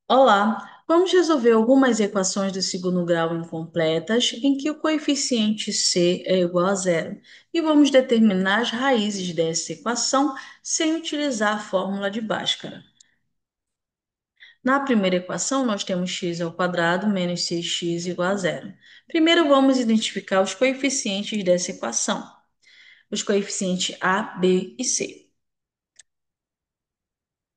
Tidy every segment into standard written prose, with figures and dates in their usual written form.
Olá, vamos resolver algumas equações do segundo grau incompletas em que o coeficiente c é igual a zero e vamos determinar as raízes dessa equação sem utilizar a fórmula de Bhaskara. Na primeira equação, nós temos x ao quadrado menos 6x igual a zero. Primeiro, vamos identificar os coeficientes dessa equação, os coeficientes a, b e c.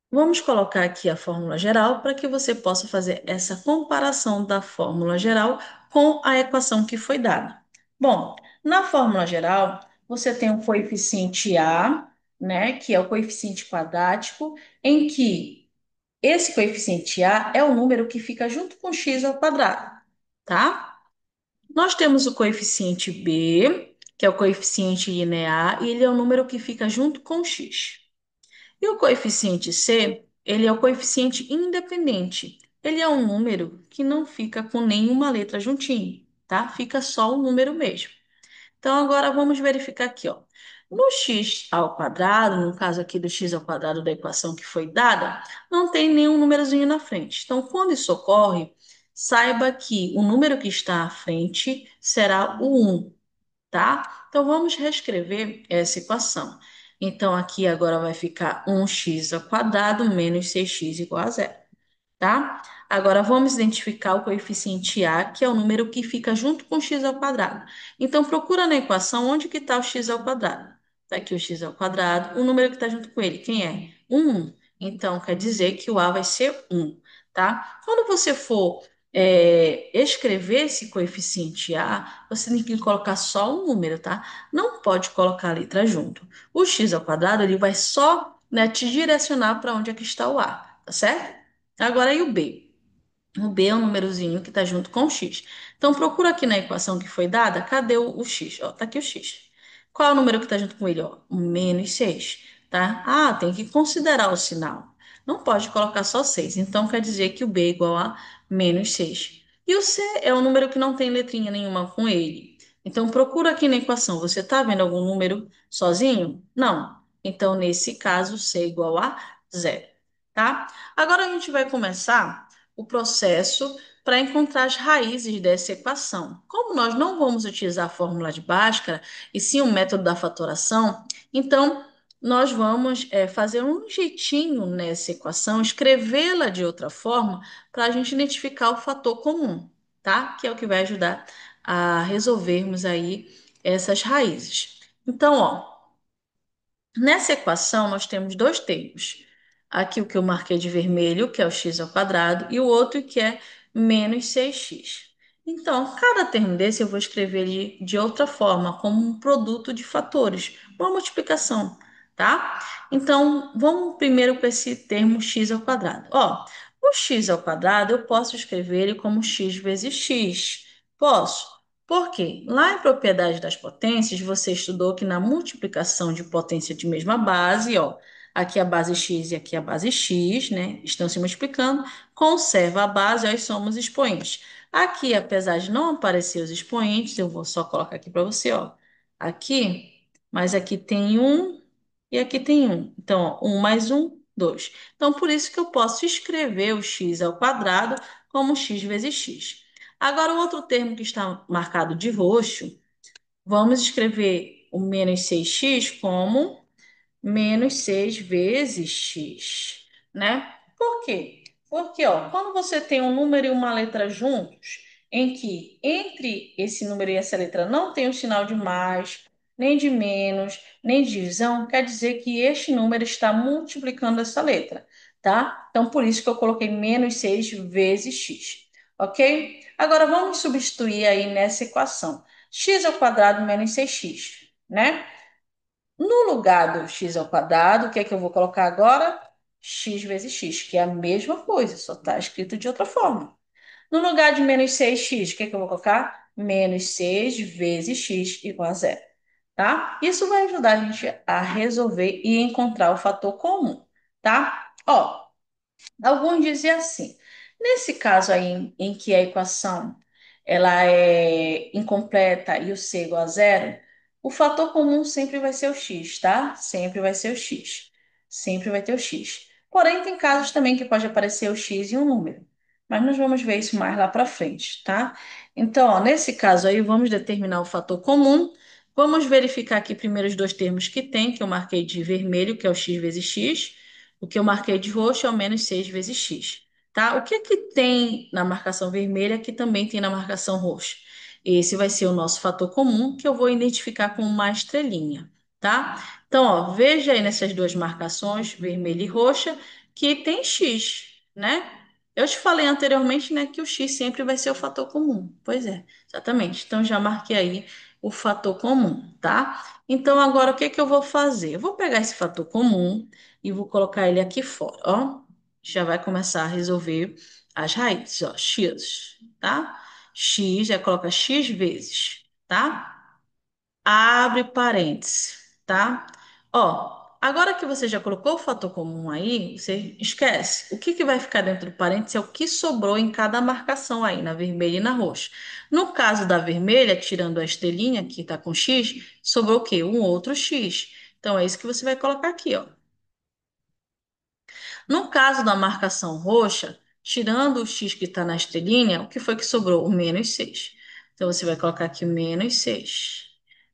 Vamos colocar aqui a fórmula geral para que você possa fazer essa comparação da fórmula geral com a equação que foi dada. Bom, na fórmula geral, você tem o coeficiente A, né, que é o coeficiente quadrático, em que esse coeficiente A é o número que fica junto com x ao quadrado, tá? Nós temos o coeficiente B, que é o coeficiente linear, e ele é o número que fica junto com x. E o coeficiente C, ele é o coeficiente independente. Ele é um número que não fica com nenhuma letra juntinho, tá? Fica só o número mesmo. Então, agora vamos verificar aqui, ó. No x ao quadrado, no caso aqui do x ao quadrado da equação que foi dada, não tem nenhum númerozinho na frente. Então, quando isso ocorre, saiba que o número que está à frente será o 1, tá? Então vamos reescrever essa equação. Então aqui agora vai ficar 1x ao quadrado menos 6x igual a zero, tá? Agora vamos identificar o coeficiente a, que é o número que fica junto com x ao quadrado. Então procura na equação onde que está o x ao quadrado. Está aqui o x ao quadrado, o número que está junto com ele, quem é? 1. Então quer dizer que o a vai ser 1, tá? Quando você for escrever esse coeficiente a, você tem que colocar só um número, tá? Não pode colocar a letra junto. O x ao quadrado, ele vai só, né, te direcionar para onde é que está o a, tá certo? Agora, e o B? O B é um númerozinho que está junto com o x. Então, procura aqui na equação que foi dada, cadê o x? Ó, tá aqui o x. Qual é o número que está junto com ele? Ó, o menos 6, tá? Ah, tem que considerar o sinal. Não pode colocar só 6. Então, quer dizer que o B é igual a menos 6. E o C é um número que não tem letrinha nenhuma com ele. Então, procura aqui na equação. Você está vendo algum número sozinho? Não. Então, nesse caso, C é igual a zero, tá? Agora a gente vai começar o processo para encontrar as raízes dessa equação. Como nós não vamos utilizar a fórmula de Bhaskara, e sim o método da fatoração, então nós vamos fazer um jeitinho nessa equação, escrevê-la de outra forma, para a gente identificar o fator comum, tá? Que é o que vai ajudar a resolvermos aí essas raízes. Então, ó, nessa equação, nós temos dois termos. Aqui o que eu marquei de vermelho, que é o x ao quadrado, e o outro que é menos 6x. Então, cada termo desse eu vou escrever ele de outra forma, como um produto de fatores, uma multiplicação, tá? Então, vamos primeiro com esse termo x ao quadrado. Ó, o x ao quadrado eu posso escrever ele como x vezes x. Posso? Por quê? Lá em propriedade das potências, você estudou que na multiplicação de potência de mesma base, ó, aqui a base x e aqui a base x, né, estão se multiplicando, conserva a base, ó, e somos expoentes. Aqui, apesar de não aparecer os expoentes, eu vou só colocar aqui para você, ó, aqui, mas aqui tem um e aqui tem um. Então, ó, 1 mais 1, 2. Então, por isso que eu posso escrever o x ao quadrado como x vezes x. Agora, o outro termo que está marcado de roxo, vamos escrever o menos 6x como menos 6 vezes x, né? Por quê? Porque, ó, quando você tem um número e uma letra juntos, em que entre esse número e essa letra não tem o sinal de mais, nem de menos, nem de divisão, quer dizer que este número está multiplicando essa letra, tá? Então, por isso que eu coloquei menos 6 vezes x, ok? Agora, vamos substituir aí nessa equação. X ao quadrado menos 6x, né? No lugar do x ao quadrado, o que é que eu vou colocar agora? X vezes x, que é a mesma coisa, só está escrito de outra forma. No lugar de menos 6x, o que é que eu vou colocar? Menos 6 vezes x igual a zero, tá? Isso vai ajudar a gente a resolver e encontrar o fator comum, tá? Ó, alguns dizem assim, nesse caso aí em que a equação ela é incompleta e o c igual a zero, o fator comum sempre vai ser o x, tá? Sempre vai ser o x. Sempre vai ter o x. Porém, tem casos também que pode aparecer o x e um número. Mas nós vamos ver isso mais lá para frente, tá? Então, ó, nesse caso aí, vamos determinar o fator comum. Vamos verificar aqui primeiro os dois termos que tem, que eu marquei de vermelho, que é o x vezes x. O que eu marquei de roxo é o menos 6 vezes x, tá? O que é que tem na marcação vermelha que também tem na marcação roxa? Esse vai ser o nosso fator comum, que eu vou identificar com uma estrelinha, tá? Então, ó, veja aí nessas duas marcações, vermelha e roxa, que tem x, né? Eu te falei anteriormente, né, que o x sempre vai ser o fator comum. Pois é, exatamente. Então, já marquei aí o fator comum, tá? Então, agora o que que eu vou fazer? Eu vou pegar esse fator comum e vou colocar ele aqui fora, ó. Já vai começar a resolver as raízes, ó, x, tá? X, já coloca x vezes, tá? Abre parênteses, tá? Ó, agora que você já colocou o fator comum aí, você esquece. O que que vai ficar dentro do parênteses é o que sobrou em cada marcação aí, na vermelha e na roxa. No caso da vermelha, tirando a estrelinha que tá com X, sobrou o quê? Um outro X. Então é isso que você vai colocar aqui, ó. No caso da marcação roxa, tirando o X que está na estrelinha, o que foi que sobrou? O menos 6. Então, você vai colocar aqui menos 6.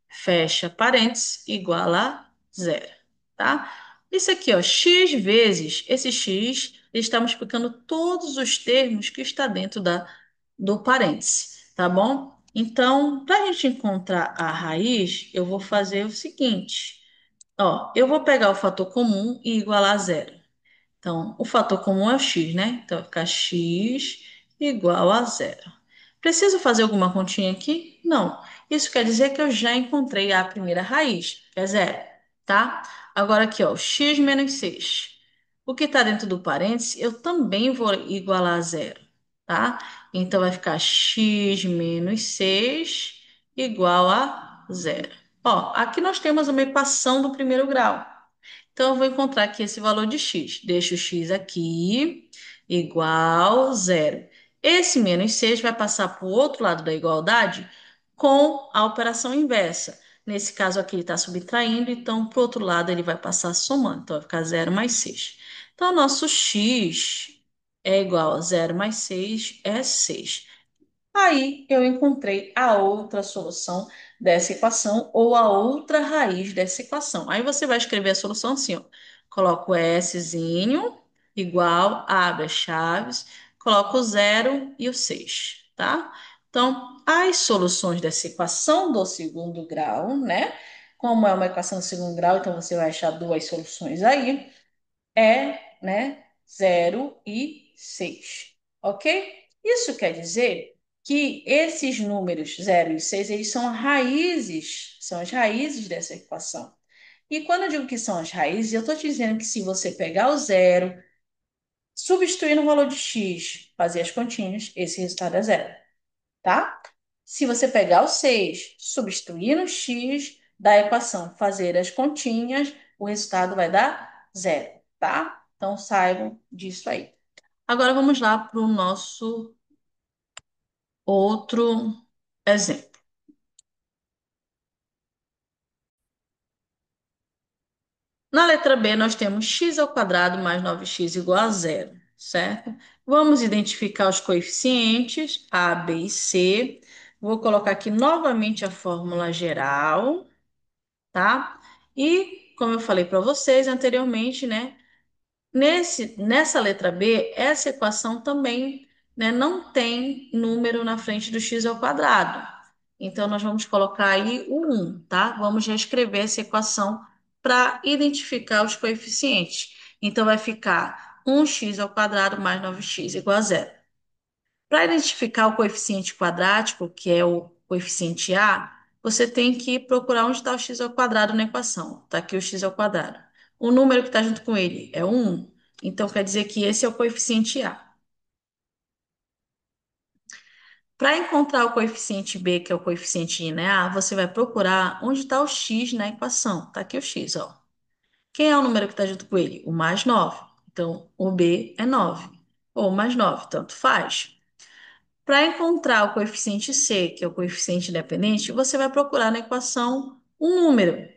Fecha parênteses, igual a zero, tá? Isso aqui, ó, x vezes, esse x, eles estão explicando todos os termos que está dentro do parêntese, tá bom? Então, para a gente encontrar a raiz, eu vou fazer o seguinte, ó, eu vou pegar o fator comum e igualar a zero. Então, o fator comum é o x, né? Então, vai ficar x igual a zero. Preciso fazer alguma continha aqui? Não. Isso quer dizer que eu já encontrei a primeira raiz, que é zero, tá? Agora aqui, ó, x menos 6. O que está dentro do parênteses, eu também vou igualar a zero, tá? Então, vai ficar x menos 6 igual a zero. Ó, aqui nós temos uma equação do primeiro grau. Então, eu vou encontrar aqui esse valor de x. Deixo o x aqui, igual zero. Esse menos 6 vai passar para o outro lado da igualdade com a operação inversa. Nesse caso aqui, ele está subtraindo, então, para o outro lado, ele vai passar somando. Então, vai ficar zero mais 6. Então, nosso x é igual a zero mais 6 é 6. Aí eu encontrei a outra solução dessa equação ou a outra raiz dessa equação. Aí você vai escrever a solução assim, ó. Coloco o Szinho igual, abre as chaves, coloco o zero e o 6, tá? Então, as soluções dessa equação do segundo grau, né? Como é uma equação do segundo grau, então você vai achar duas soluções aí né, 0 e 6, ok? Isso quer dizer que esses números 0 e 6 eles são as raízes dessa equação. E quando eu digo que são as raízes, eu estou te dizendo que se você pegar o zero, substituir no valor de x, fazer as continhas, esse resultado é zero, tá? Se você pegar o 6, substituir no x da equação, fazer as continhas, o resultado vai dar zero, tá? Então saibam disso aí. Agora vamos lá para o nosso outro exemplo. Na letra B, nós temos x ao quadrado mais 9x igual a zero, certo? Vamos identificar os coeficientes A, B e C. Vou colocar aqui novamente a fórmula geral, tá? E, como eu falei para vocês anteriormente, né? Nessa letra B, essa equação também, né, não tem número na frente do x ao quadrado. Então, nós vamos colocar aí o 1, tá? Vamos reescrever essa equação para identificar os coeficientes. Então, vai ficar 1x ao quadrado mais 9x igual a zero. Para identificar o coeficiente quadrático, que é o coeficiente A, você tem que procurar onde está o x ao quadrado na equação. Está aqui o x ao quadrado. O número que está junto com ele é o 1. Então, quer dizer que esse é o coeficiente A. Para encontrar o coeficiente B, que é o coeficiente I, né? A, você vai procurar onde está o x na equação. Está aqui o x, ó. Quem é o número que está junto com ele? O mais 9. Então, o B é 9. Ou mais 9, tanto faz. Para encontrar o coeficiente C, que é o coeficiente independente, você vai procurar na equação um número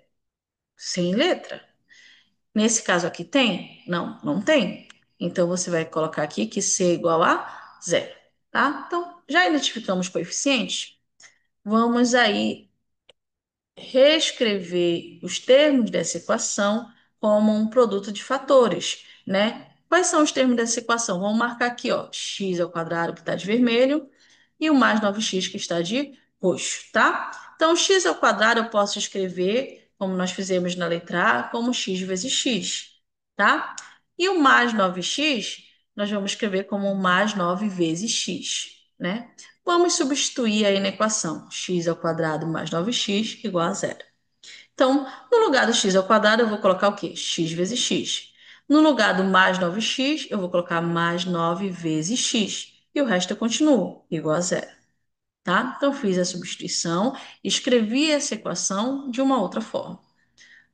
sem letra. Nesse caso aqui tem? Não, não tem. Então você vai colocar aqui que C é igual a zero, tá? Então, já identificamos coeficientes. Vamos aí reescrever os termos dessa equação como um produto de fatores, né? Quais são os termos dessa equação? Vamos marcar aqui, ó, x ao quadrado que está de vermelho e o mais 9x que está de roxo, tá? Então, x ao quadrado eu posso escrever, como nós fizemos na letra A, como x vezes x, tá? E o mais 9x, nós vamos escrever como mais 9 vezes x, né? Vamos substituir aí na equação x ao quadrado mais 9x igual a zero. Então, no lugar do x ao quadrado, eu vou colocar o quê? X vezes x. No lugar do mais 9x, eu vou colocar mais 9 vezes x. E o resto eu continuo, igual a zero, tá? Então, fiz a substituição, escrevi essa equação de uma outra forma.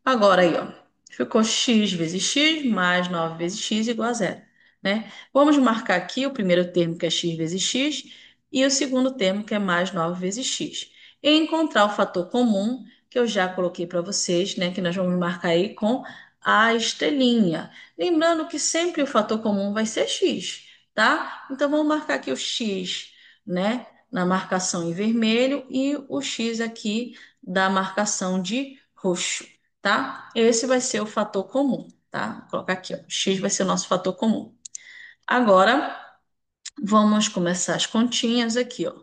Agora aí, ó, ficou x vezes x mais 9 vezes x igual a zero, né? Vamos marcar aqui o primeiro termo, que é x vezes x, e o segundo termo, que é mais 9 vezes x. E encontrar o fator comum, que eu já coloquei para vocês, né? Que nós vamos marcar aí com a estrelinha. Lembrando que sempre o fator comum vai ser x, tá? Então, vamos marcar aqui o x, né? Na marcação em vermelho e o x aqui da marcação de roxo, tá? Esse vai ser o fator comum, tá? Vou colocar aqui, ó. X vai ser o nosso fator comum. Agora, vamos começar as continhas aqui, ó.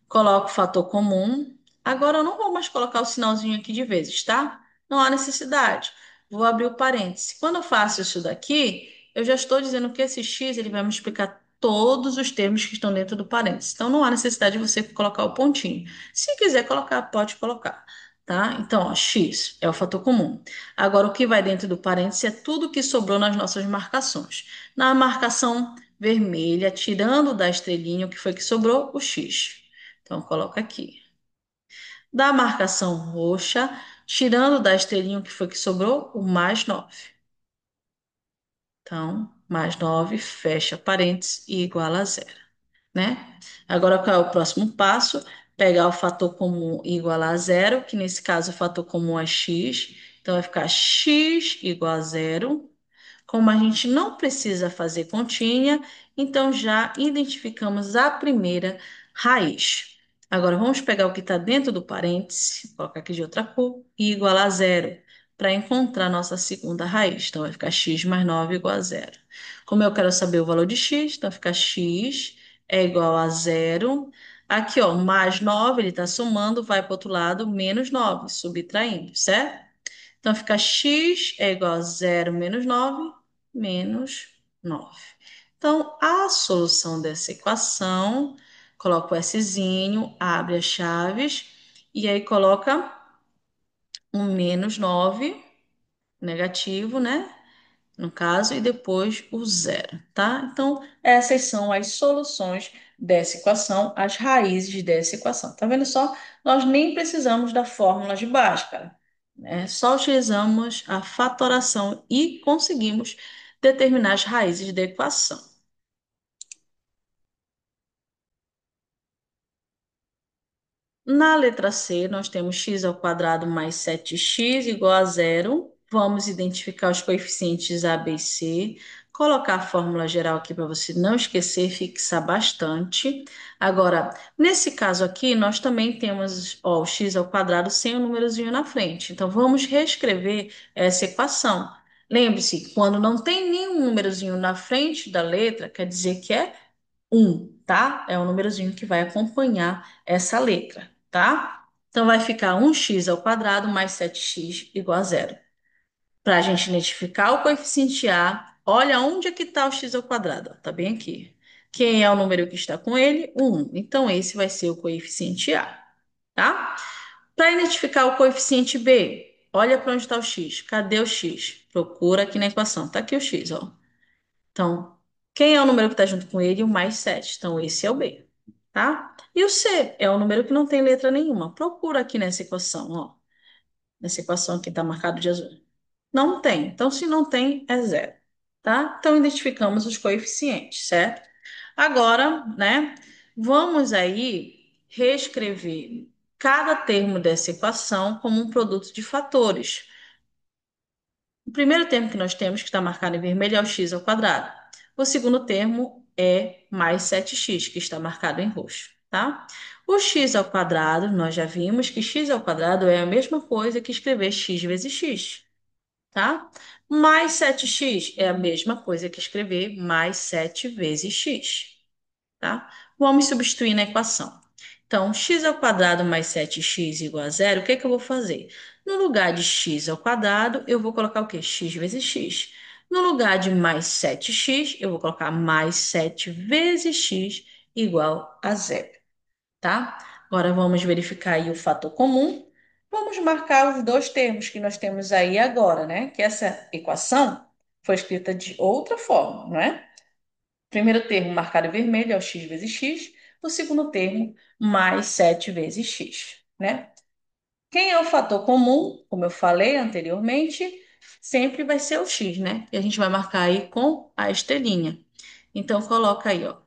Coloco o fator comum. Agora eu não vou mais colocar o sinalzinho aqui de vezes, tá? Não há necessidade. Vou abrir o parêntese. Quando eu faço isso daqui, eu já estou dizendo que esse x ele vai me explicar todos os termos que estão dentro do parêntese. Então não há necessidade de você colocar o pontinho. Se quiser colocar, pode colocar, tá? Então, ó, x é o fator comum. Agora o que vai dentro do parêntese é tudo que sobrou nas nossas marcações. Na marcação vermelha, tirando da estrelinha o que foi que sobrou, o x. Então, coloca aqui. Da marcação roxa, tirando da estrelinha o que foi que sobrou, o mais 9. Então, mais 9 fecha parênteses e igual a zero, né? Agora, qual é o próximo passo? Pegar o fator comum e igualar a zero, que nesse caso o fator comum é x. Então, vai ficar x igual a zero. Como a gente não precisa fazer continha, então já identificamos a primeira raiz. Agora vamos pegar o que está dentro do parêntese, colocar aqui de outra cor, e igualar a zero, para encontrar a nossa segunda raiz. Então vai ficar x mais 9 igual a zero. Como eu quero saber o valor de x, então fica x é igual a zero. Aqui, ó, mais 9 ele está somando, vai para o outro lado, menos 9 subtraindo, certo? Então, fica x é igual a zero menos 9 menos 9. Então, a solução dessa equação, coloca o Szinho, abre as chaves, e aí coloca um menos 9 negativo, né? No caso, e depois o zero, tá? Então, essas são as soluções dessa equação, as raízes dessa equação. Tá vendo só? Nós nem precisamos da fórmula de Bhaskara, né? Só utilizamos a fatoração e conseguimos determinar as raízes da equação. Na letra C, nós temos x ao quadrado mais 7x igual a zero. Vamos identificar os coeficientes A, B e C. Colocar a fórmula geral aqui para você não esquecer, fixar bastante. Agora, nesse caso aqui, nós também temos ó, o x ao quadrado sem o númerozinho na frente. Então, vamos reescrever essa equação. Lembre-se, quando não tem nenhum númerozinho na frente da letra, quer dizer que é tá? É o númerozinho que vai acompanhar essa letra, tá? Então vai ficar 1x ao quadrado mais 7x igual a zero. Para a gente identificar o coeficiente A, olha onde é que está o x ao quadrado. Ó, tá bem aqui. Quem é o número que está com ele? O 1. Então esse vai ser o coeficiente A, tá? Para identificar o coeficiente B, olha para onde está o x. Cadê o x? Procura aqui na equação. Tá aqui o x, ó. Então, quem é o número que está junto com ele? O mais 7. Então, esse é o B, tá? E o C é o número que não tem letra nenhuma. Procura aqui nessa equação, ó. Nessa equação aqui está marcado de azul. Não tem. Então, se não tem, é zero, tá? Então, identificamos os coeficientes, certo? Agora, né, vamos aí reescrever cada termo dessa equação como um produto de fatores. O primeiro termo que nós temos, que está marcado em vermelho, é o x ao quadrado. O segundo termo é mais 7x, que está marcado em roxo, tá? O x ao quadrado, nós já vimos que x ao quadrado é a mesma coisa que escrever x vezes x, tá? Mais 7x é a mesma coisa que escrever mais 7 vezes x, tá? Vamos substituir na equação. Então, x ao quadrado mais 7x igual a zero, o que que eu vou fazer? No lugar de x ao quadrado, eu vou colocar o quê? X vezes x. No lugar de mais 7x, eu vou colocar mais 7 vezes x igual a zero, tá? Agora vamos verificar aí o fator comum. Vamos marcar os dois termos que nós temos aí agora, né? Que essa equação foi escrita de outra forma, não é? Primeiro termo marcado em vermelho é o x vezes x. O segundo termo, mais 7 vezes x, né? Quem é o fator comum, como eu falei anteriormente, sempre vai ser o x, né? E a gente vai marcar aí com a estrelinha. Então, coloca aí, ó.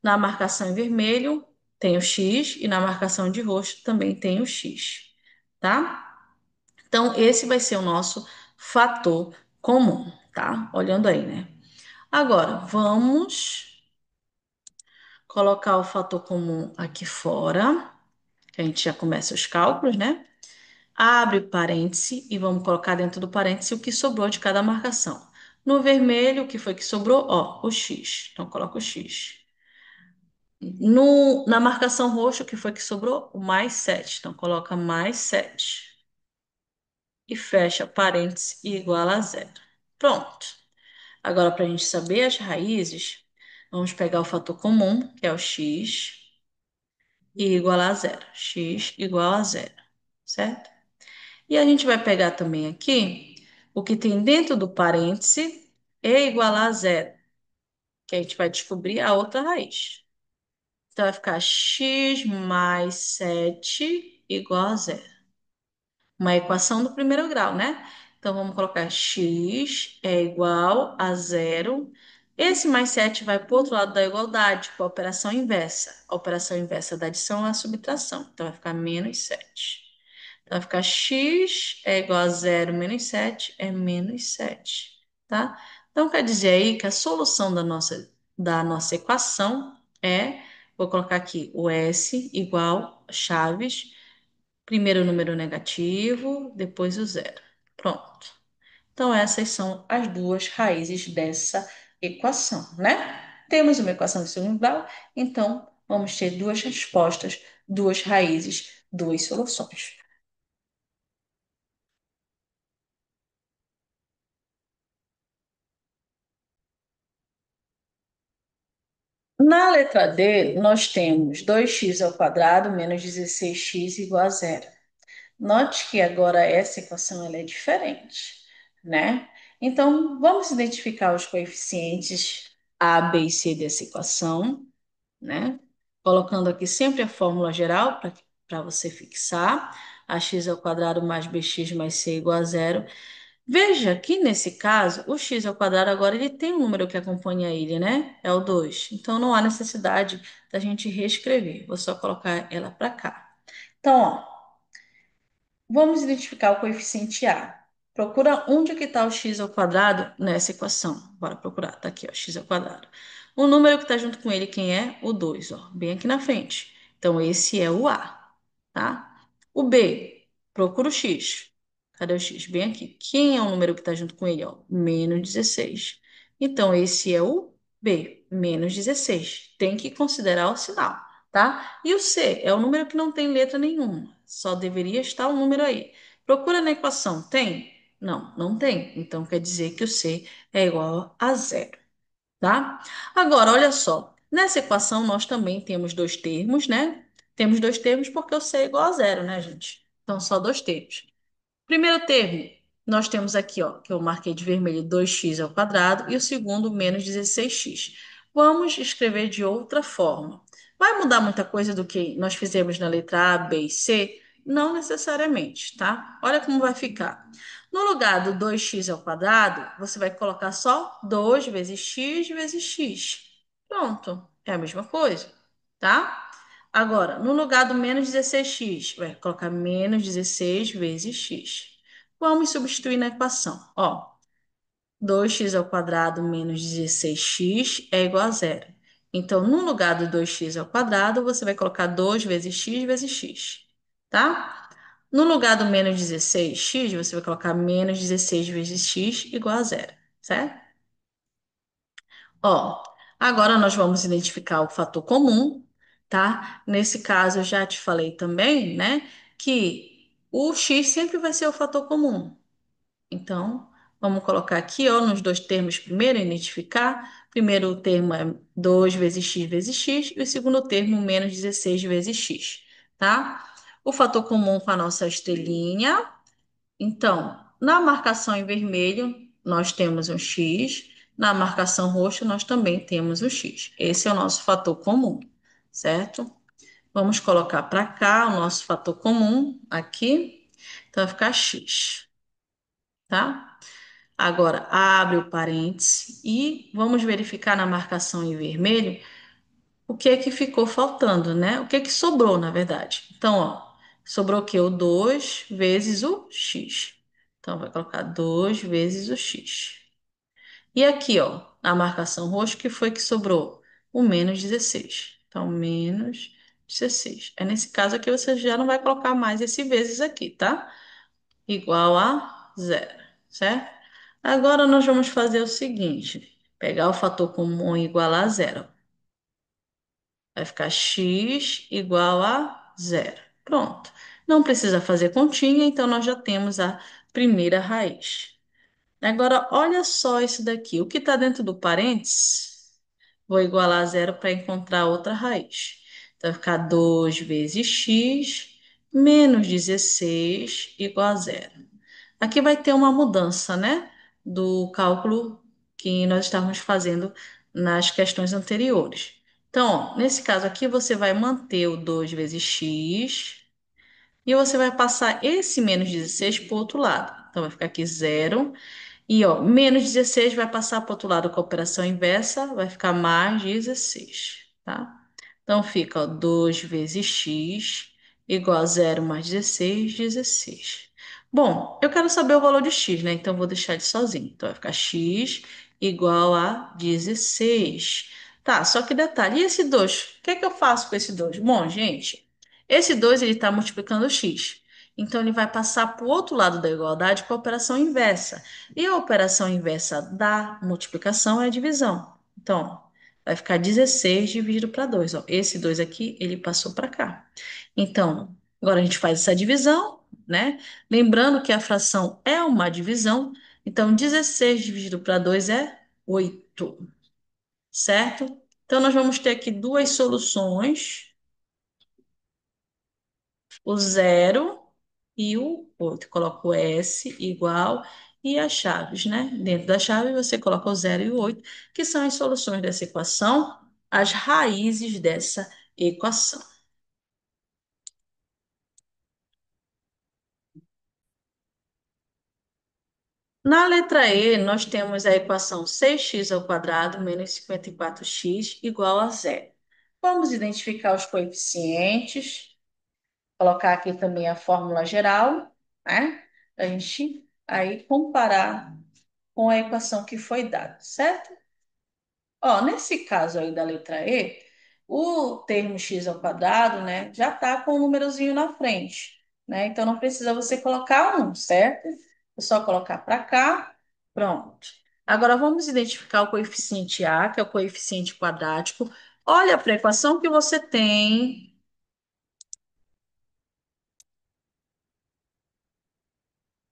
Na marcação em vermelho tem o x e na marcação de roxo também tem o x, tá? Então, esse vai ser o nosso fator comum, tá? Olhando aí, né? Agora, vamos colocar o fator comum aqui fora, que a gente já começa os cálculos, né? Abre parêntese e vamos colocar dentro do parêntese o que sobrou de cada marcação. No vermelho, o que foi que sobrou? Ó, o x. Então, coloca o x. Na marcação roxa, o que foi que sobrou? O mais 7. Então, coloca mais 7. E fecha parêntese e igual a zero. Pronto. Agora, para a gente saber as raízes, vamos pegar o fator comum, que é o x, e igualar a zero. X igual a zero, certo? E a gente vai pegar também aqui o que tem dentro do parêntese e igualar a zero, que a gente vai descobrir a outra raiz. Então vai ficar x mais 7 igual a zero. Uma equação do primeiro grau, né? Então vamos colocar x é igual a zero. Esse mais 7 vai para o outro lado da igualdade, com a operação inversa. A operação inversa da adição é a subtração. Então vai ficar menos 7. Então vai ficar x é igual a zero menos 7 é menos 7, tá? Então quer dizer aí que a solução da nossa equação é, vou colocar aqui o S igual a chaves. Primeiro o número negativo, depois o zero. Pronto. Então, essas são as duas raízes dessa equação, né? Temos uma equação de segundo grau, então vamos ter duas respostas, duas raízes, duas soluções. Na letra D, nós temos 2x ao quadrado menos 16x igual a zero. Note que agora essa equação ela é diferente, né? Então, vamos identificar os coeficientes A, B e C dessa equação, né? Colocando aqui sempre a fórmula geral para você fixar. Ax ao quadrado mais bx mais c igual a zero. Veja que nesse caso, o x ao quadrado agora ele tem um número que acompanha ele, né? É o 2. Então, não há necessidade da gente reescrever. Vou só colocar ela para cá. Então, ó. Vamos identificar o coeficiente A. Procura onde que está o x ao quadrado nessa equação. Bora procurar. Está aqui, ó, x ao quadrado. O número que está junto com ele, quem é? O 2, ó, bem aqui na frente. Então, esse é o A, tá? O B, procura o x. Cadê o x? Bem aqui. Quem é o número que está junto com ele? Ó? Menos 16. Então, esse é o B, menos 16. Tem que considerar o sinal, tá? E o C é o número que não tem letra nenhuma. Só deveria estar o número aí. Procura na equação. Tem? Não, não tem. Então quer dizer que o C é igual a zero, tá? Agora, olha só. Nessa equação nós também temos dois termos, né? Temos dois termos porque o C é igual a zero, né, gente? Então só dois termos. Primeiro termo, nós temos aqui, ó, que eu marquei de vermelho 2x ao quadrado e o segundo menos 16x. Vamos escrever de outra forma. Vai mudar muita coisa do que nós fizemos na letra A, B e C? Não necessariamente, tá? Olha como vai ficar. No lugar do 2x ao quadrado, você vai colocar só 2 vezes x. Pronto, é a mesma coisa, tá? Agora, no lugar do menos 16x, vai colocar menos 16 vezes x. Vamos substituir na equação. Ó, 2x ao quadrado menos 16x é igual a zero. Então, no lugar do 2x ao quadrado, você vai colocar 2 vezes x, tá? No lugar do menos 16x, você vai colocar menos 16 vezes x igual a zero, certo? Ó, agora nós vamos identificar o fator comum, tá? Nesse caso, eu já te falei também, né, que o x sempre vai ser o fator comum. Então, vamos colocar aqui, ó, nos dois termos primeiro, identificar. Primeiro o termo é 2 vezes x, e o segundo termo, menos 16 vezes x, tá? O fator comum com a nossa estrelinha. Então, na marcação em vermelho, nós temos um x, na marcação roxa, nós também temos um x. Esse é o nosso fator comum, certo? Vamos colocar para cá o nosso fator comum aqui, então vai ficar x, tá? Agora, abre o parêntese e vamos verificar na marcação em vermelho o que é que ficou faltando, né? O que é que sobrou, na verdade. Então, ó, sobrou o quê? O 2 vezes o x. Então, vai colocar 2 vezes o x. E aqui, ó, na marcação roxa, o que foi que sobrou? O menos 16. Então, menos 16. É nesse caso aqui, você já não vai colocar mais esse vezes aqui, tá? Igual a zero, certo? Agora nós vamos fazer o seguinte: pegar o fator comum igual a zero. Vai ficar x igual a zero. Pronto. Não precisa fazer continha, então nós já temos a primeira raiz. Agora, olha só isso daqui. O que está dentro do parênteses, vou igualar a zero para encontrar outra raiz. Então, vai ficar 2 vezes x menos 16 igual a zero. Aqui vai ter uma mudança, né, do cálculo que nós estávamos fazendo nas questões anteriores. Então, ó, nesse caso aqui, você vai manter o 2 vezes x e você vai passar esse menos 16 para o outro lado. Então, vai ficar aqui zero. E, ó, menos 16 vai passar para o outro lado com a operação inversa, vai ficar mais 16, tá? Então, fica, ó, 2 vezes x igual a zero mais 16, 16. Bom, eu quero saber o valor de x, né? Então, vou deixar ele sozinho. Então, vai ficar x igual a 16. Tá, só que detalhe, e esse 2? O que é que eu faço com esse 2? Bom, gente, esse 2 ele está multiplicando o x. Então, ele vai passar para o outro lado da igualdade com a operação inversa. E a operação inversa da multiplicação é a divisão. Então, vai ficar 16 dividido para 2. Ó. Esse 2 aqui, ele passou para cá. Então, agora a gente faz essa divisão, né? Lembrando que a fração é uma divisão. Então, 16 dividido para 2 é 8, certo? Então, nós vamos ter aqui duas soluções, o zero e o 8. Coloca o S igual e as chaves, né? Dentro da chave, você coloca o zero e o 8, que são as soluções dessa equação, as raízes dessa equação. Na letra E, nós temos a equação 6x ao quadrado menos 54x igual a zero. Vamos identificar os coeficientes, colocar aqui também a fórmula geral, né? A gente aí comparar com a equação que foi dada, certo? Ó, nesse caso aí da letra E, o termo x ao quadrado, né, já está com o númerozinho na frente, né? Então não precisa você colocar um, certo? É só colocar para cá, pronto. Agora vamos identificar o coeficiente A, que é o coeficiente quadrático. Olha para a equação que você tem.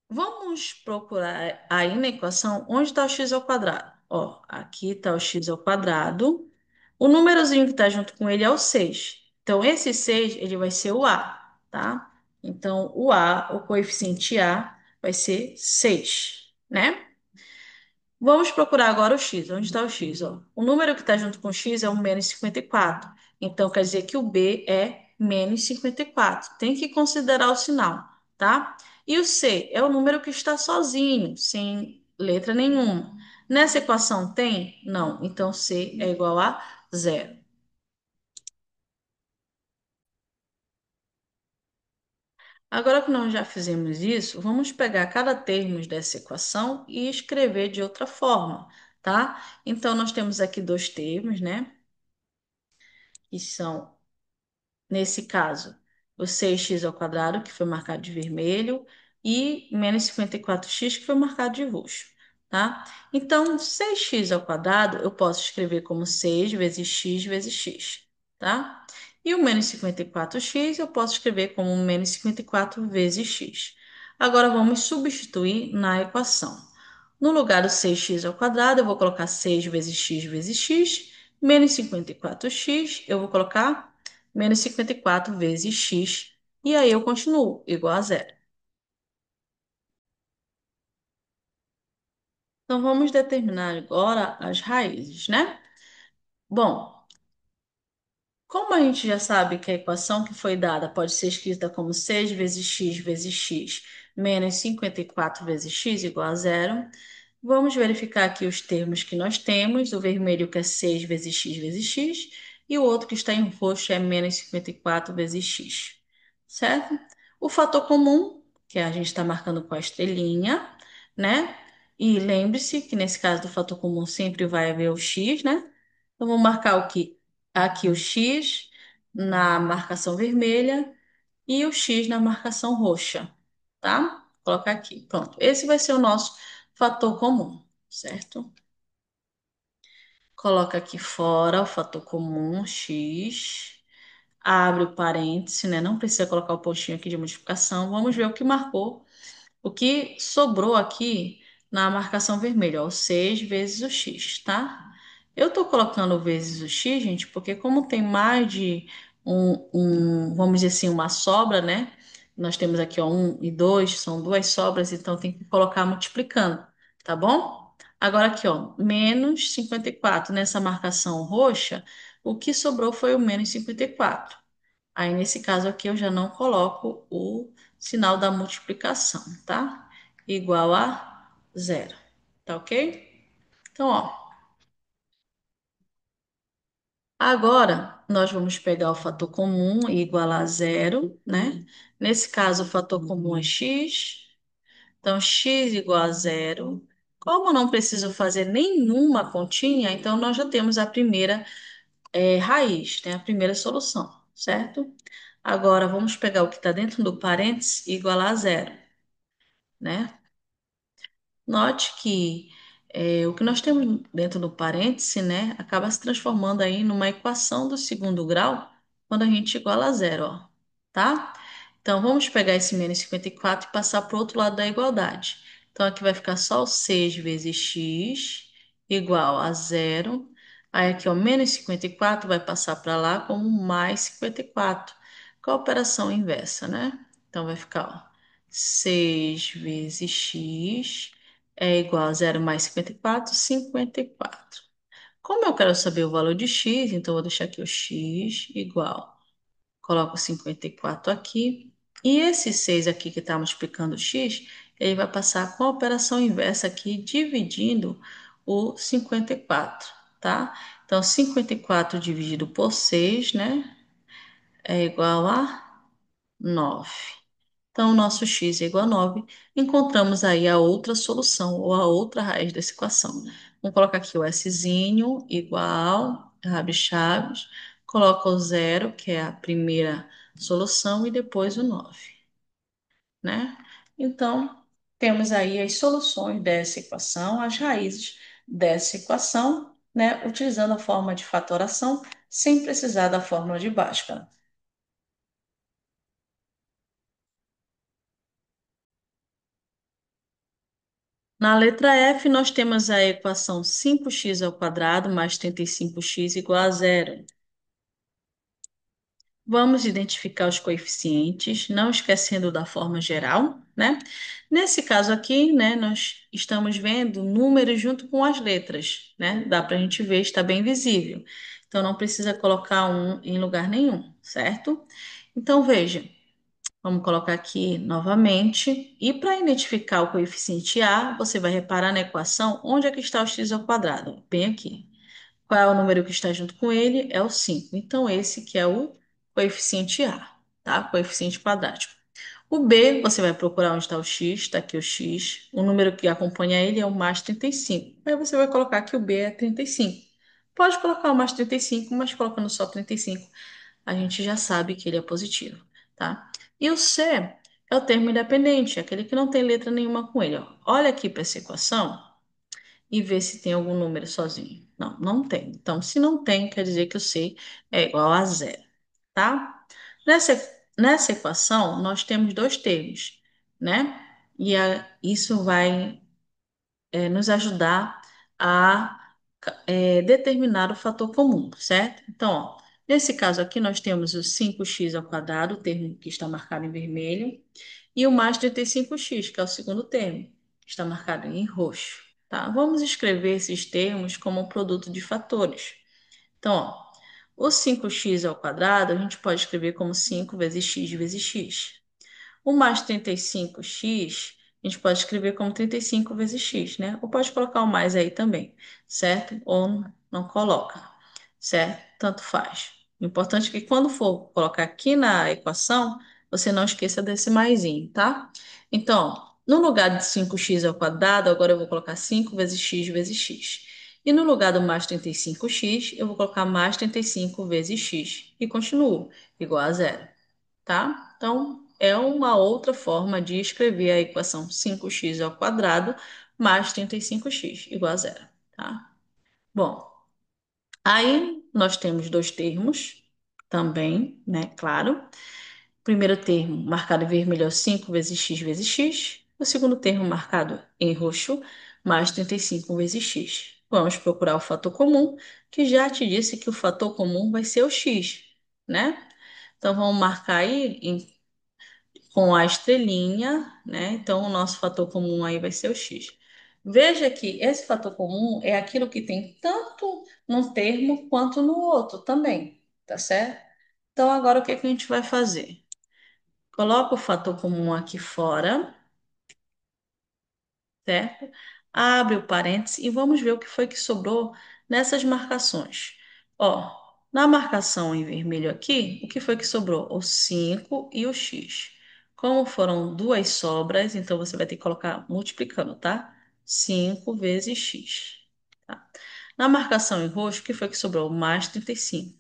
Vamos procurar aí na equação onde está o x ao quadrado. Ó, aqui está o x ao quadrado. O númerozinho que está junto com ele é o 6. Então, esse 6 ele vai ser o A, tá? Então, o A, o coeficiente A, vai ser 6, né? Vamos procurar agora o x. Onde está o x? Ó? O número que está junto com o x é o menos 54. Então, quer dizer que o B é menos 54. Tem que considerar o sinal, tá? E o C é o número que está sozinho, sem letra nenhuma. Nessa equação tem? Não. Então, C é igual a zero. Agora que nós já fizemos isso, vamos pegar cada termo dessa equação e escrever de outra forma, tá? Então, nós temos aqui dois termos, né? Que são, nesse caso, o 6x ao quadrado, que foi marcado de vermelho, e menos 54x, que foi marcado de roxo, tá? Então, 6x ao quadrado eu posso escrever como 6 vezes x, tá? E o menos 54x eu posso escrever como menos 54 vezes x. Agora, vamos substituir na equação. No lugar do 6x ao quadrado, eu vou colocar 6 vezes x, menos 54x, eu vou colocar menos 54 vezes x, e aí eu continuo, igual a zero. Então, vamos determinar agora as raízes, né? Bom, como a gente já sabe que a equação que foi dada pode ser escrita como 6 vezes x menos 54 vezes x igual a zero, vamos verificar aqui os termos que nós temos. O vermelho que é 6 vezes x e o outro que está em roxo é menos 54 vezes x, certo? O fator comum, que a gente está marcando com a estrelinha, né? E lembre-se que nesse caso do fator comum sempre vai haver o x, né? Então, vou marcar o que? Aqui o x na marcação vermelha e o x na marcação roxa, tá? Colocar aqui. Pronto. Esse vai ser o nosso fator comum, certo? Coloca aqui fora o fator comum, x. Abre o parêntese, né? Não precisa colocar o pontinho aqui de multiplicação. Vamos ver o que marcou. O que sobrou aqui na marcação vermelha, ó, o 6 vezes o x, tá? Eu tô colocando vezes o x, gente, porque como tem mais de vamos dizer assim, uma sobra, né? Nós temos aqui, ó, 1 e 2, são duas sobras, então tem que colocar multiplicando, tá bom? Agora aqui, ó, menos 54 nessa marcação roxa, o que sobrou foi o menos 54. Aí, nesse caso aqui, eu já não coloco o sinal da multiplicação, tá? Igual a zero, tá ok? Então, ó, agora nós vamos pegar o fator comum e igualar a zero, né? Nesse caso, o fator comum é x, então x igual a zero. Como não preciso fazer nenhuma continha, então nós já temos a primeira raiz, né? A primeira solução, certo? Agora, vamos pegar o que está dentro do parênteses e igualar a zero, né? Note que o que nós temos dentro do parêntese, né, acaba se transformando aí numa equação do segundo grau quando a gente iguala a zero, ó, tá? Então, vamos pegar esse menos 54 e passar para o outro lado da igualdade. Então, aqui vai ficar só o 6 vezes x igual a zero. Aí, aqui, ó, menos 54 vai passar para lá como mais 54, com a operação inversa, né? Então, vai ficar, ó, 6 vezes x é igual a zero mais 54, 54. Como eu quero saber o valor de x, então eu vou deixar aqui o x igual. Coloco 54 aqui. E esse 6 aqui que está multiplicando o x, ele vai passar com a operação inversa aqui, dividindo o 54, tá? Então, 54 dividido por 6, né? É igual a 9. Então, o nosso x é igual a 9. Encontramos aí a outra solução, ou a outra raiz dessa equação. Vamos colocar aqui o Szinho igual, rabi-chaves, coloca o zero, que é a primeira solução, e depois o 9, né? Então, temos aí as soluções dessa equação, as raízes dessa equação, né? Utilizando a forma de fatoração, sem precisar da fórmula de Bhaskara. Na letra F, nós temos a equação 5x ao quadrado mais 35x igual a zero. Vamos identificar os coeficientes, não esquecendo da forma geral, né? Nesse caso aqui, né, nós estamos vendo números junto com as letras, né? Dá para a gente ver, está bem visível. Então, não precisa colocar um em lugar nenhum, certo? Então, veja. Vamos colocar aqui novamente. E para identificar o coeficiente A, você vai reparar na equação onde é que está o x ao quadrado. Bem aqui. Qual é o número que está junto com ele? É o 5. Então, esse que é o coeficiente A, tá? Coeficiente quadrático. O B, você vai procurar onde está o X, está aqui o X. O número que acompanha ele é o mais 35. Aí você vai colocar que o B é 35. Pode colocar o mais 35, mas colocando só 35, a gente já sabe que ele é positivo, tá? E o C é o termo independente, aquele que não tem letra nenhuma com ele, ó. Olha aqui para essa equação e vê se tem algum número sozinho. Não, não tem. Então, se não tem, quer dizer que o C é igual a zero, tá? Nessa equação, nós temos dois termos, né? Isso vai nos ajudar a determinar o fator comum, certo? Então, ó, nesse caso aqui, nós temos o 5x ao quadrado, o termo que está marcado em vermelho, e o mais 35x, que é o segundo termo, que está marcado em roxo, tá? Vamos escrever esses termos como um produto de fatores. Então, ó, o 5x ao quadrado, a gente pode escrever como 5 vezes x vezes x. O mais 35x, a gente pode escrever como 35 vezes x, né? Ou pode colocar o mais aí também, certo? Ou não coloca, certo? Tanto faz. O importante é que quando for colocar aqui na equação, você não esqueça desse maisinho, tá? Então, no lugar de 5x ao quadrado, agora eu vou colocar 5 vezes x vezes x. E no lugar do mais 35x, eu vou colocar mais 35 vezes x. E continuo, igual a zero, tá? Então, é uma outra forma de escrever a equação 5x ao quadrado mais 35x igual a zero, tá? Bom, aí nós temos dois termos também, né? Claro. O primeiro termo marcado em vermelho é o 5 vezes x vezes x. O segundo termo marcado em roxo, mais 35 vezes x. Vamos procurar o fator comum, que já te disse que o fator comum vai ser o x, né? Então, vamos marcar aí com a estrelinha, né? Então, o nosso fator comum aí vai ser o x. Veja que esse fator comum é aquilo que tem tanto num termo quanto no outro também, tá certo? Então, agora o que é que a gente vai fazer? Coloca o fator comum aqui fora, certo? Abre o parênteses e vamos ver o que foi que sobrou nessas marcações. Ó, na marcação em vermelho aqui, o que foi que sobrou? O 5 e o x. Como foram duas sobras, então você vai ter que colocar multiplicando, tá? 5 vezes x. Tá? Na marcação em roxo, o que foi que sobrou? Mais 35.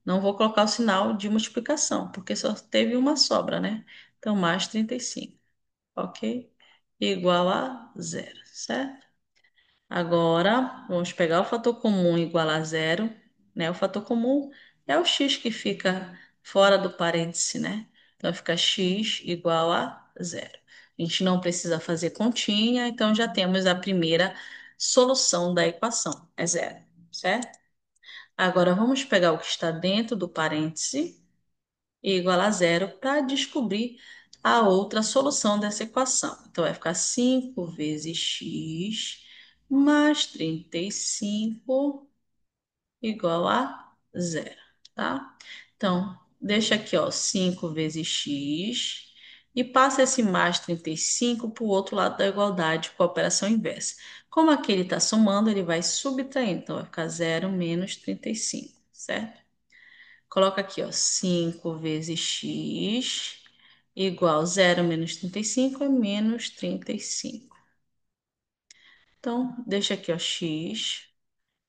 Não vou colocar o sinal de multiplicação, porque só teve uma sobra, né? Então, mais 35, ok? Igual a zero, certo? Agora, vamos pegar o fator comum igual a zero, né? O fator comum é o x que fica fora do parêntese, né? Então, fica x igual a zero. A gente não precisa fazer continha, então já temos a primeira solução da equação, é zero, certo? Agora, vamos pegar o que está dentro do parêntese e igual a zero para descobrir a outra solução dessa equação. Então, vai ficar 5 vezes x mais 35 igual a zero, tá? Então, deixa aqui, ó, 5 vezes x e passa esse mais 35 para o outro lado da igualdade com a operação inversa. Como aqui ele está somando, ele vai subtraindo, então vai ficar zero menos 35, certo? Coloca aqui, ó, 5 vezes x igual zero menos 35 é menos 35. Então, deixa aqui, ó, x,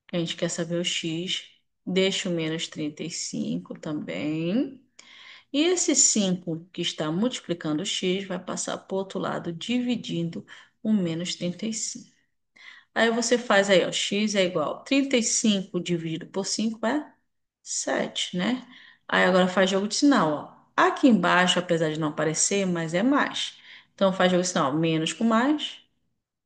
que a gente quer saber o x. Deixa o menos 35 também. E esse 5 que está multiplicando o x vai passar para o outro lado, dividindo o menos 35. Aí você faz aí, ó, x é igual a 35 dividido por 5 é 7, né? Aí agora faz jogo de sinal, ó. Aqui embaixo, apesar de não aparecer, mas é mais. Então faz jogo de sinal, menos com mais,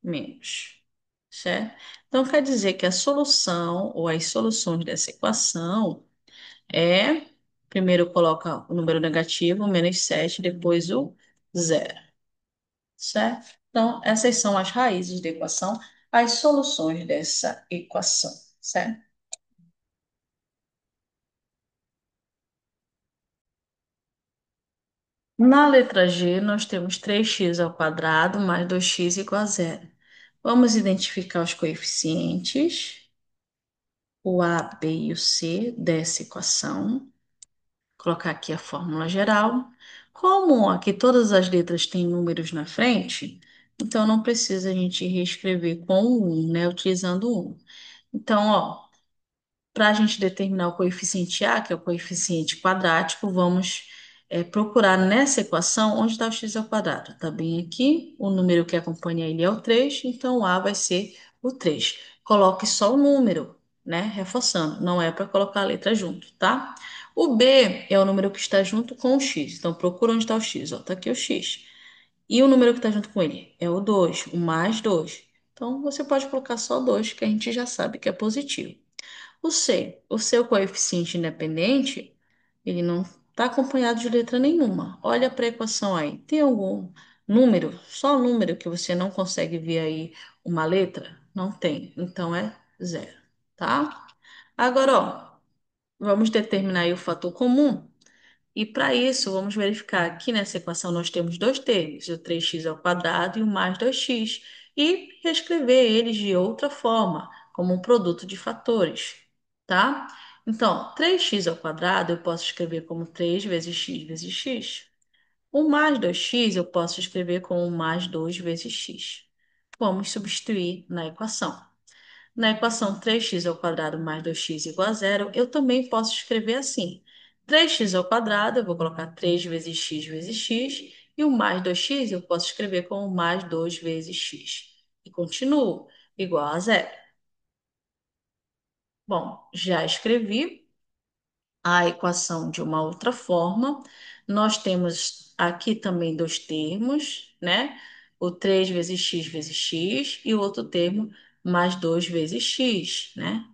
menos, certo? Então quer dizer que a solução ou as soluções dessa equação é, primeiro coloca o número negativo, menos 7, depois o zero, certo? Então essas são as raízes da equação, as soluções dessa equação, certo? Na letra G, nós temos 3x ao quadrado mais 2x igual a zero. Vamos identificar os coeficientes, o A, B e o C dessa equação. Colocar aqui a fórmula geral. Como aqui todas as letras têm números na frente, então não precisa a gente reescrever com o 1, né? Utilizando o 1. Então, ó, para a gente determinar o coeficiente A, que é o coeficiente quadrático, vamos procurar nessa equação onde está o x ao quadrado. Está bem aqui, o número que acompanha ele é o 3, então o A vai ser o 3. Coloque só o número, né? Reforçando, não é para colocar a letra junto, tá? O B é o número que está junto com o x, então procura onde está o x, ó, tá aqui o x. E o número que está junto com ele é o 2, o mais 2. Então você pode colocar só 2, que a gente já sabe que é positivo. O C, o seu coeficiente independente, ele não está acompanhado de letra nenhuma. Olha para a equação aí. Tem algum número, só número que você não consegue ver aí uma letra? Não tem. Então é zero, tá? Agora, ó, vamos determinar aí o fator comum. E para isso, vamos verificar aqui nessa equação nós temos dois termos, o 3x ao quadrado e o mais 2x, e reescrever eles de outra forma, como um produto de fatores, tá? Então, 3x ao quadrado eu posso escrever como 3 vezes x. O mais 2x eu posso escrever como mais 2 vezes x. Vamos substituir na equação. Na equação 3x ao quadrado mais 2x igual a zero, eu também posso escrever assim. 3x ao quadrado, eu vou colocar 3 vezes x, e o mais 2x eu posso escrever como mais 2 vezes x. E continuo, igual a zero. Bom, já escrevi a equação de uma outra forma. Nós temos aqui também dois termos, né? O 3 vezes x e o outro termo mais 2 vezes x, né?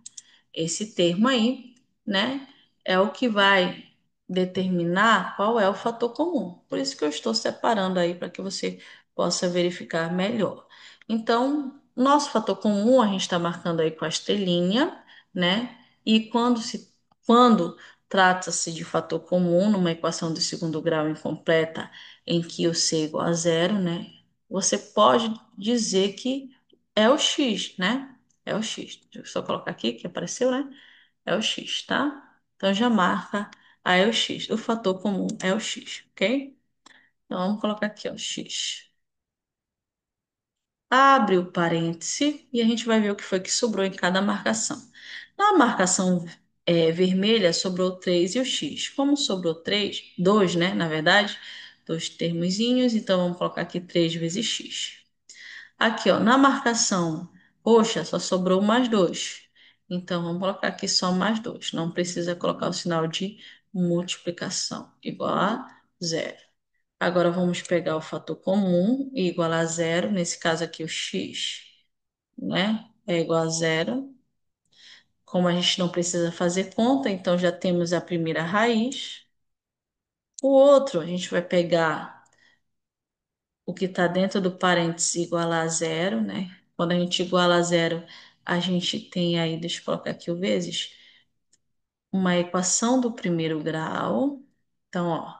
Esse termo aí, né, é o que vai determinar qual é o fator comum. Por isso que eu estou separando aí para que você possa verificar melhor. Então, nosso fator comum a gente está marcando aí com a estrelinha, né? E quando trata-se de fator comum numa equação de segundo grau incompleta em que o c é igual a zero, né? Você pode dizer que é o x, né? É o X. Deixa eu só colocar aqui que apareceu, né? É o X, tá? Então já marca. Aí é o X. O fator comum é o X, ok? Então vamos colocar aqui, ó, X. Abre o parêntese e a gente vai ver o que foi que sobrou em cada marcação. Na marcação vermelha, sobrou 3 e o X. Como sobrou 3, 2, né? Na verdade, dois termozinhos, então vamos colocar aqui 3 vezes X. Aqui, ó, na marcação roxa só sobrou mais 2. Então, vamos colocar aqui só mais 2. Não precisa colocar o sinal de multiplicação, igual a zero. Agora, vamos pegar o fator comum e igual a zero. Nesse caso aqui, o x, né? É igual a zero. Como a gente não precisa fazer conta, então já temos a primeira raiz. O outro, a gente vai pegar o que está dentro do parênteses igual a zero, né? Quando a gente iguala a zero, a gente tem aí, deixa eu colocar aqui o vezes, uma equação do primeiro grau. Então, ó,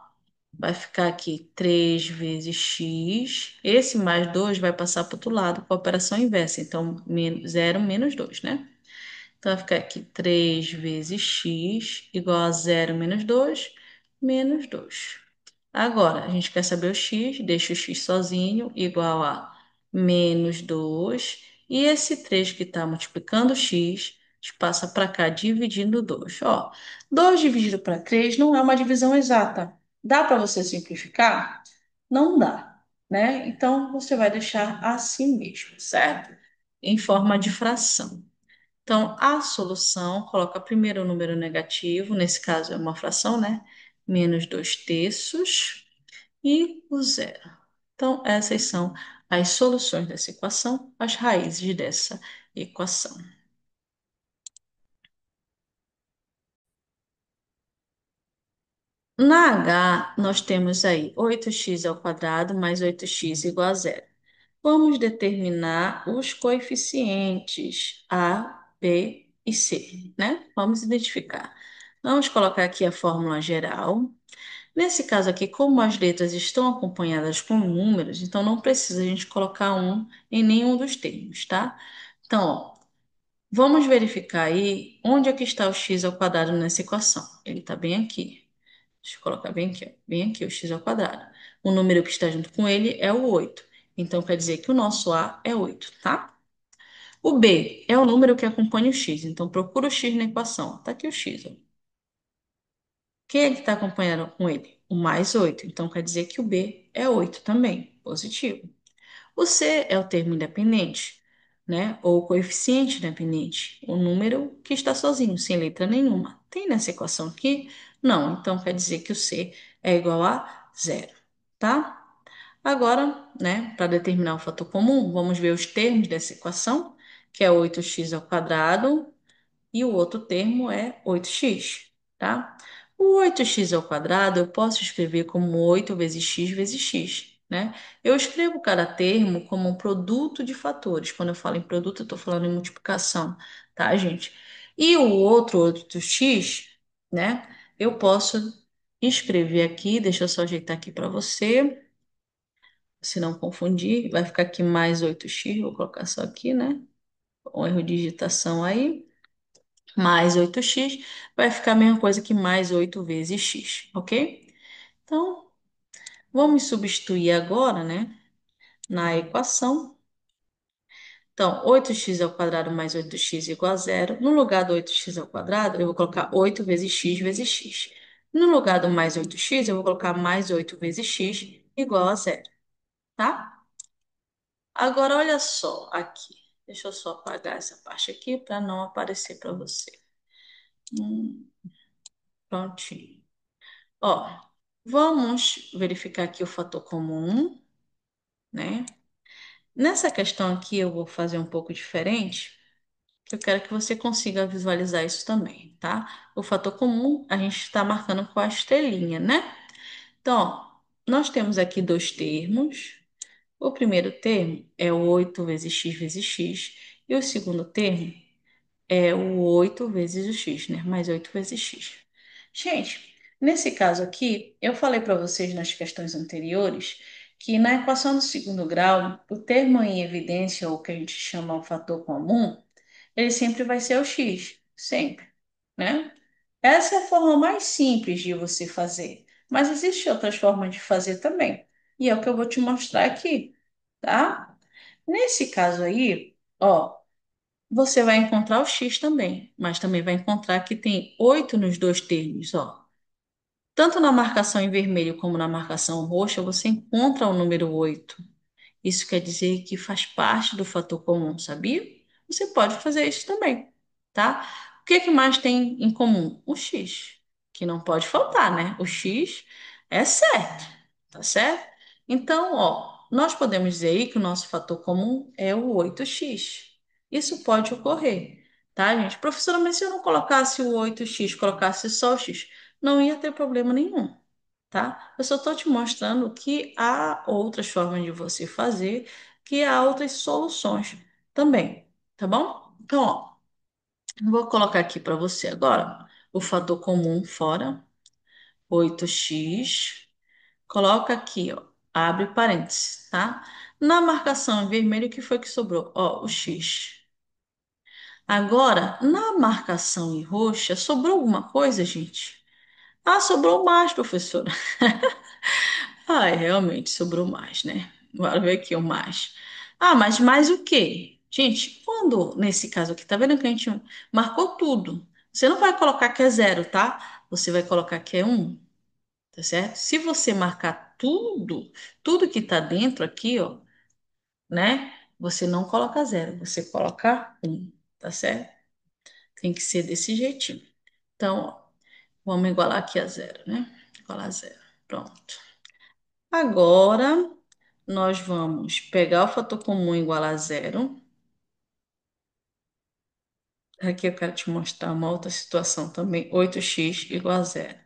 vai ficar aqui 3 vezes x. Esse mais 2 vai passar para o outro lado com a operação inversa. Então, zero menos 2, né? Então, vai ficar aqui 3 vezes x igual a zero menos 2 menos 2. Agora, a gente quer saber o x, deixa o x sozinho, igual a menos 2. E esse 3 que está multiplicando o x, a gente passa para cá dividindo 2. Ó, 2 dividido para 3 não é uma divisão exata. Dá para você simplificar? Não dá, né? Então, você vai deixar assim mesmo, certo? Em forma de fração. Então, a solução coloca primeiro o número negativo, nesse caso é uma fração, né? Menos 2 terços e o zero. Então, essas são as soluções dessa equação, as raízes dessa equação. Na H, nós temos aí 8x ao quadrado mais 8x igual a zero. Vamos determinar os coeficientes A, B e C, né? Vamos identificar. Vamos colocar aqui a fórmula geral. Nesse caso aqui, como as letras estão acompanhadas com números, então não precisa a gente colocar um em nenhum dos termos, tá? Então, ó, vamos verificar aí onde é que está o x ao quadrado nessa equação. Ele está bem aqui. Deixa eu colocar bem aqui, ó. Bem aqui, o x ao quadrado. O número que está junto com ele é o 8. Então, quer dizer que o nosso A é 8, tá? O B é o número que acompanha o x. Então, procura o x na equação. Tá aqui o x, ó. Quem é que está acompanhando com ele? O mais 8. Então, quer dizer que o B é 8 também. Positivo. O C é o termo independente, né? Ou o coeficiente independente, o número que está sozinho, sem letra nenhuma. Tem nessa equação aqui? Não, então quer dizer que o C é igual a zero, tá? Agora, né, para determinar o fator comum, vamos ver os termos dessa equação, que é 8x ao quadrado e o outro termo é 8x, tá? O 8x ao quadrado eu posso escrever como 8 vezes x, né? Eu escrevo cada termo como um produto de fatores. Quando eu falo em produto, eu estou falando em multiplicação, tá, gente? E o outro 8x, né? Eu posso escrever aqui, deixa eu só ajeitar aqui para você, se não confundir, vai ficar aqui mais 8x, vou colocar só aqui, né? Um erro de digitação aí mais 8x, vai ficar a mesma coisa que mais 8 vezes x, ok? Então, vamos substituir agora, né, na equação. Então, 8x ao quadrado mais 8x igual a zero. No lugar do 8x ao quadrado, eu vou colocar 8 vezes x. No lugar do mais 8x, eu vou colocar mais 8 vezes x igual a zero, tá? Agora, olha só aqui. Deixa eu só apagar essa parte aqui para não aparecer para você. Prontinho. Ó, vamos verificar aqui o fator comum, né? Nessa questão aqui eu vou fazer um pouco diferente, que eu quero que você consiga visualizar isso também, tá? O fator comum a gente está marcando com a estrelinha, né? Então, ó, nós temos aqui dois termos. O primeiro termo é o 8 vezes x, e o segundo termo é o 8 vezes o x, né? Mais 8 vezes x. Gente, nesse caso aqui, eu falei para vocês nas questões anteriores que na equação do segundo grau, o termo em evidência, ou que a gente chama o fator comum, ele sempre vai ser o x, sempre, né? Essa é a forma mais simples de você fazer, mas existem outras formas de fazer também, e é o que eu vou te mostrar aqui, tá? Nesse caso aí, ó, você vai encontrar o x também, mas também vai encontrar que tem 8 nos dois termos, ó. Tanto na marcação em vermelho como na marcação roxa, você encontra o número 8. Isso quer dizer que faz parte do fator comum, sabia? Você pode fazer isso também, tá? O que que mais tem em comum? O x, que não pode faltar, né? O x é certo, tá certo? Então, ó, nós podemos dizer aí que o nosso fator comum é o 8x. Isso pode ocorrer, tá, gente? Professora, mas se eu não colocasse o 8x, colocasse só o x, não ia ter problema nenhum, tá? Eu só estou te mostrando que há outras formas de você fazer, que há outras soluções também, tá bom? Então, ó, vou colocar aqui para você agora o fator comum fora, 8x. Coloca aqui, ó, abre parênteses, tá? Na marcação em vermelho, o que foi que sobrou? Ó, o x. Agora, na marcação em roxa, sobrou alguma coisa, gente? Ah, sobrou mais, professora. Ai, realmente sobrou mais, né? Bora ver aqui o mais. Ah, mas mais o quê? Gente, quando, nesse caso aqui, tá vendo que a gente marcou tudo? Você não vai colocar que é zero, tá? Você vai colocar que é um, tá certo? Se você marcar tudo, tudo que tá dentro aqui, ó, né? Você não coloca zero, você coloca um, tá certo? Tem que ser desse jeitinho. Então, ó, vamos igualar aqui a zero, né? Igualar a zero. Pronto. Agora, nós vamos pegar o fator comum igual a zero. Aqui eu quero te mostrar uma outra situação também. 8x igual a zero.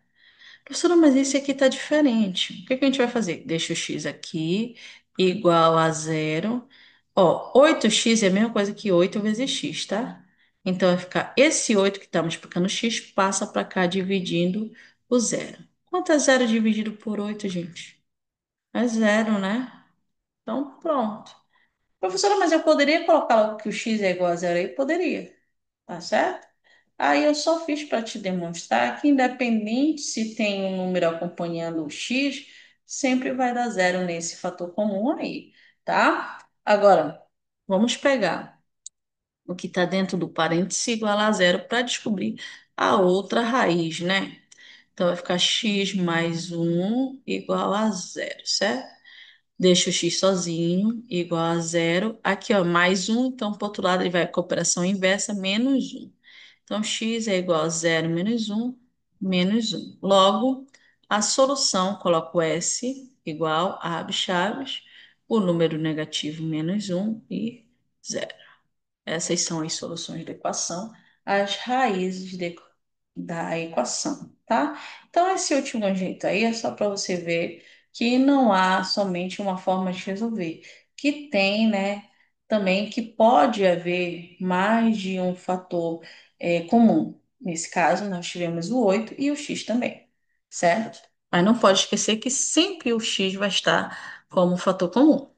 Professora, mas esse aqui está diferente. O que que a gente vai fazer? Deixa o x aqui igual a zero. Ó, 8x é a mesma coisa que 8 vezes x, tá? Então vai ficar esse 8 que está multiplicando x, passa para cá dividindo o zero. Quanto é zero dividido por 8, gente? É zero, né? Então, pronto. Professora, mas eu poderia colocar logo que o x é igual a zero aí? Poderia, tá certo? Aí eu só fiz para te demonstrar que, independente se tem um número acompanhando o x, sempre vai dar zero nesse fator comum aí, tá? Agora, vamos pegar o que está dentro do parêntese igual a zero para descobrir a outra raiz, né? Então vai ficar x mais um igual a zero, certo? Deixa o x sozinho, igual a zero. Aqui, ó, mais um, então, para o outro lado, ele vai com a operação inversa, menos um. Então, x é igual a zero menos um, menos um. Logo, a solução, coloco S igual a abre chaves, o número negativo menos um e zero. Essas são as soluções da equação, as raízes da equação, tá? Então, esse último jeito aí é só para você ver que não há somente uma forma de resolver, que tem, né, também que pode haver mais de um fator comum. Nesse caso, nós tivemos o 8 e o x também, certo? Mas não pode esquecer que sempre o x vai estar como fator comum.